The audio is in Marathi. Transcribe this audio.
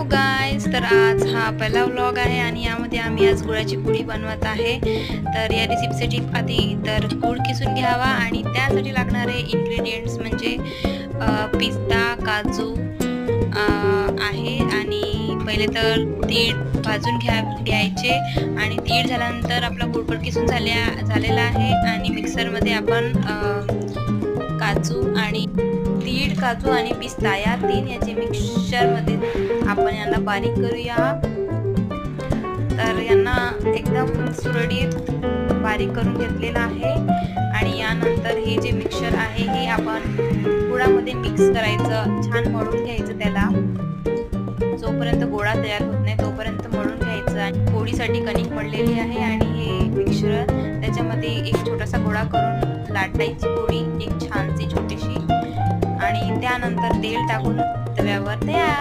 हॅलो गाईज, तर आज हा पहिला व्लॉग आहे आणि यामध्ये आम्ही आज गुळाची पुडी बनवत आहे। तर या रेसिपीसाठी आधी तर गूळ किसून घ्यावा आणि त्यासाठी लागणारे इन्ग्रेडियंट्स म्हणजे पिस्ता, काजू आहे आणि पहिले तर तीळ भाजून घ्यायचे आणि तीळ झाल्यानंतर आपला गूळ पण किसून झालेला आहे आणि मिक्सरमध्ये आपण तीळ, काजू आणि पिस्ता या तीन याचे मिक्सचरमध्ये आपण यांना बारीक करूया। तर यांना एकदम सुरळीत बारीक करून घेतलेला आहे आणि यानंतर हे जे मिक्सचर आहे हे आपण गुळामध्ये मिक्स करायचं, छान मळून घ्यायचं। त्याला जोपर्यंत गोळा तयार होत नाही तोपर्यंत मळून घ्यायचं आणि पोळीसाठी कणिक मळलेली आहे आणि हे मिक्सचर त्याच्यामध्ये एक छोटासा गोळा करून लाटायची पोळी, एक छानशी छोटीशी, आणि त्यानंतर तेल टाकून तव्यावर तयार।